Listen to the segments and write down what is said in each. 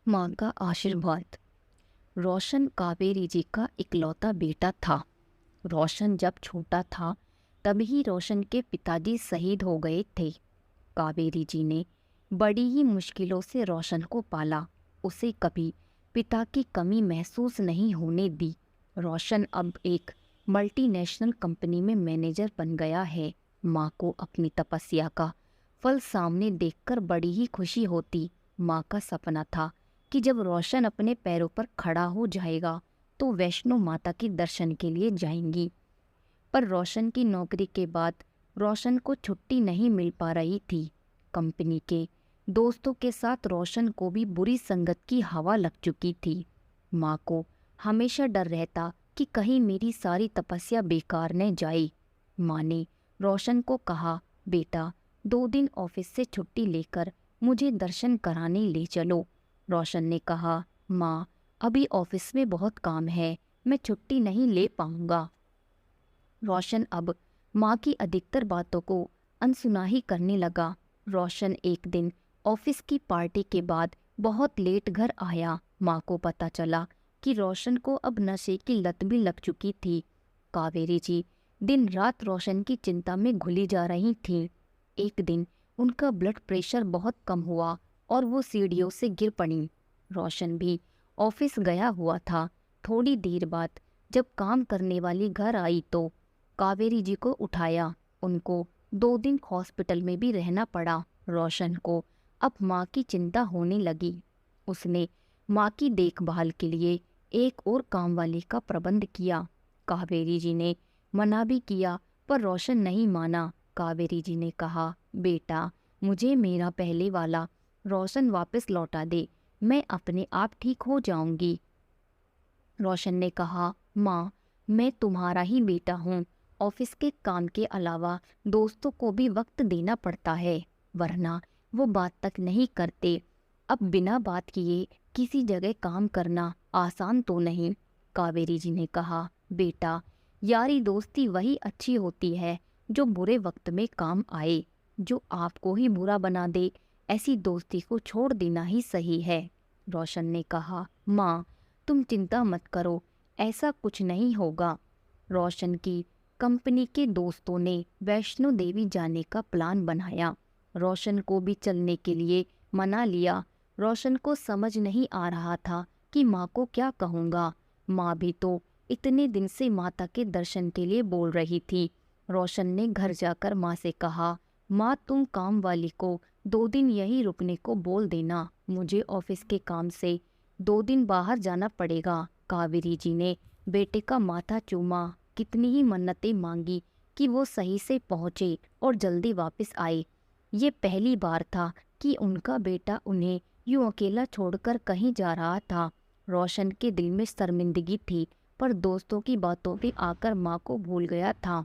माँ का आशीर्वाद। रोशन कावेरी जी का इकलौता बेटा था। रोशन जब छोटा था तभी रोशन के पिताजी शहीद हो गए थे। कावेरी जी ने बड़ी ही मुश्किलों से रोशन को पाला। उसे कभी पिता की कमी महसूस नहीं होने दी। रोशन अब एक मल्टीनेशनल कंपनी में मैनेजर बन गया है। माँ को अपनी तपस्या का फल सामने देखकर बड़ी ही खुशी होती। माँ का सपना था कि जब रोशन अपने पैरों पर खड़ा हो जाएगा तो वैष्णो माता के दर्शन के लिए जाएंगी। पर रोशन की नौकरी के बाद रोशन को छुट्टी नहीं मिल पा रही थी। कंपनी के दोस्तों के साथ रोशन को भी बुरी संगत की हवा लग चुकी थी। माँ को हमेशा डर रहता कि कहीं मेरी सारी तपस्या बेकार न जाए। माँ ने रोशन को कहा, बेटा 2 दिन ऑफिस से छुट्टी लेकर मुझे दर्शन कराने ले चलो। रोशन ने कहा, माँ अभी ऑफिस में बहुत काम है, मैं छुट्टी नहीं ले पाऊंगा। रोशन अब माँ की अधिकतर बातों को अनसुना ही करने लगा। रोशन एक दिन ऑफिस की पार्टी के बाद बहुत लेट घर आया। माँ को पता चला कि रोशन को अब नशे की लत भी लग चुकी थी। कावेरी जी दिन रात रोशन की चिंता में घुली जा रही थीं। एक दिन उनका ब्लड प्रेशर बहुत कम हुआ और वो सीढ़ियों से गिर पड़ी। रोशन भी ऑफिस गया हुआ था। थोड़ी देर बाद जब काम करने वाली घर आई तो कावेरी जी को उठाया। उनको 2 दिन हॉस्पिटल में भी रहना पड़ा। रोशन को अब माँ की चिंता होने लगी। उसने माँ की देखभाल के लिए एक और कामवाली का प्रबंध किया। कावेरी जी ने मना भी किया पर रोशन नहीं माना। कावेरी जी ने कहा, बेटा मुझे मेरा पहले वाला रोशन वापस लौटा दे, मैं अपने आप ठीक हो जाऊंगी। रोशन ने कहा, माँ मैं तुम्हारा ही बेटा हूँ। ऑफिस के काम के अलावा दोस्तों को भी वक्त देना पड़ता है, वरना वो बात तक नहीं करते। अब बिना बात किए किसी जगह काम करना आसान तो नहीं। कावेरी जी ने कहा, बेटा यारी दोस्ती वही अच्छी होती है जो बुरे वक्त में काम आए। जो आपको ही बुरा बना दे, ऐसी दोस्ती को छोड़ देना ही सही है। रोशन ने कहा, माँ तुम चिंता मत करो, ऐसा कुछ नहीं होगा। रोशन की कंपनी के दोस्तों ने वैष्णो देवी जाने का प्लान बनाया। रोशन को भी चलने के लिए मना लिया। रोशन को समझ नहीं आ रहा था कि माँ को क्या कहूँगा। माँ भी तो इतने दिन से माता के दर्शन के लिए बोल रही थी। रोशन ने घर जाकर माँ से कहा, माँ तुम काम वाली को 2 दिन यहीं रुकने को बोल देना, मुझे ऑफिस के काम से 2 दिन बाहर जाना पड़ेगा। कावेरी जी ने बेटे का माथा चूमा। कितनी ही मन्नतें मांगी कि वो सही से पहुँचे और जल्दी वापस आए। ये पहली बार था कि उनका बेटा उन्हें यूं अकेला छोड़कर कहीं जा रहा था। रोशन के दिल में शर्मिंदगी थी, पर दोस्तों की बातों पे आकर माँ को भूल गया था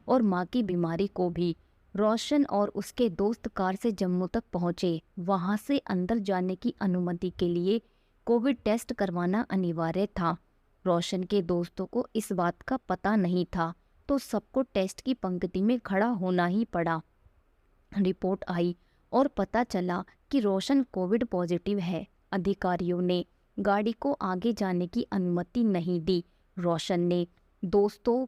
और माँ की बीमारी को भी। रोशन और उसके दोस्त कार से जम्मू तक पहुँचे। वहाँ से अंदर जाने की अनुमति के लिए कोविड टेस्ट करवाना अनिवार्य था। रोशन के दोस्तों को इस बात का पता नहीं था, तो सबको टेस्ट की पंक्ति में खड़ा होना ही पड़ा। रिपोर्ट आई और पता चला कि रोशन कोविड पॉजिटिव है। अधिकारियों ने गाड़ी को आगे जाने की अनुमति नहीं दी। रोशन ने दोस्तों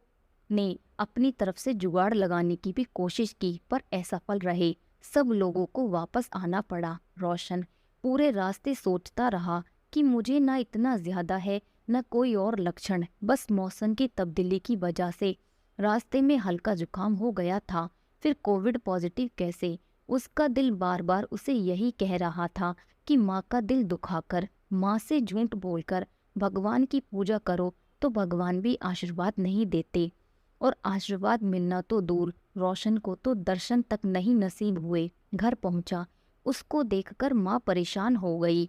ने अपनी तरफ से जुगाड़ लगाने की भी कोशिश की, पर असफल रहे। सब लोगों को वापस आना पड़ा। रोशन पूरे रास्ते सोचता रहा कि मुझे ना इतना ज़्यादा है न कोई और लक्षण, बस मौसम की तब्दीली की वजह से रास्ते में हल्का जुकाम हो गया था। फिर कोविड पॉजिटिव कैसे? उसका दिल बार बार उसे यही कह रहा था कि माँ का दिल दुखाकर, माँ से झूठ बोलकर भगवान की पूजा करो तो भगवान भी आशीर्वाद नहीं देते। और आशीर्वाद मिलना तो दूर, रोशन को तो दर्शन तक नहीं नसीब हुए। घर पहुंचा, उसको देखकर माँ परेशान हो गई।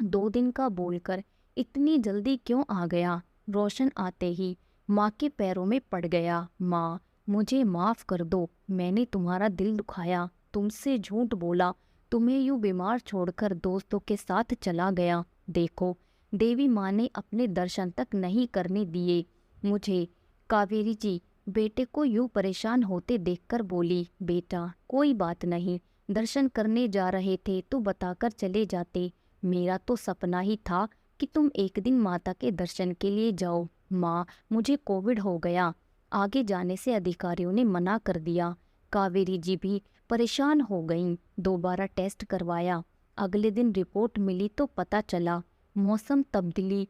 2 दिन का बोलकर इतनी जल्दी क्यों आ गया? रोशन आते ही माँ के पैरों में पड़ गया। माँ मुझे माफ़ कर दो, मैंने तुम्हारा दिल दुखाया, तुमसे झूठ बोला, तुम्हें यूँ बीमार छोड़कर दोस्तों के साथ चला गया। देखो देवी माँ ने अपने दर्शन तक नहीं करने दिए मुझे। कावेरी जी बेटे को यूँ परेशान होते देखकर बोली, बेटा कोई बात नहीं, दर्शन करने जा रहे थे तो बताकर चले जाते, मेरा तो सपना ही था कि तुम एक दिन माता के दर्शन के लिए जाओ। माँ, मुझे कोविड हो गया। आगे जाने से अधिकारियों ने मना कर दिया। कावेरी जी भी परेशान हो गईं। दोबारा टेस्ट करवाया। अगले दिन रिपोर्ट मिली तो पता चला मौसम तब्दीली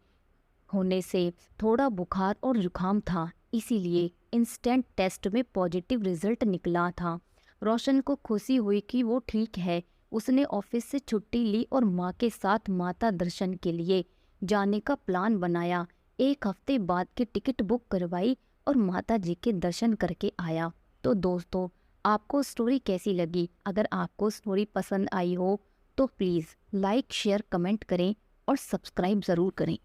होने से थोड़ा बुखार और जुकाम था, इसीलिए इंस्टेंट टेस्ट में पॉजिटिव रिजल्ट निकला था। रोशन को खुशी हुई कि वो ठीक है। उसने ऑफिस से छुट्टी ली और माँ के साथ माता दर्शन के लिए जाने का प्लान बनाया। एक हफ्ते बाद की टिकट बुक करवाई और माता जी के दर्शन करके आया। तो दोस्तों, आपको स्टोरी कैसी लगी? अगर आपको स्टोरी पसंद आई हो तो प्लीज़ लाइक, शेयर, कमेंट करें और सब्सक्राइब ज़रूर करें।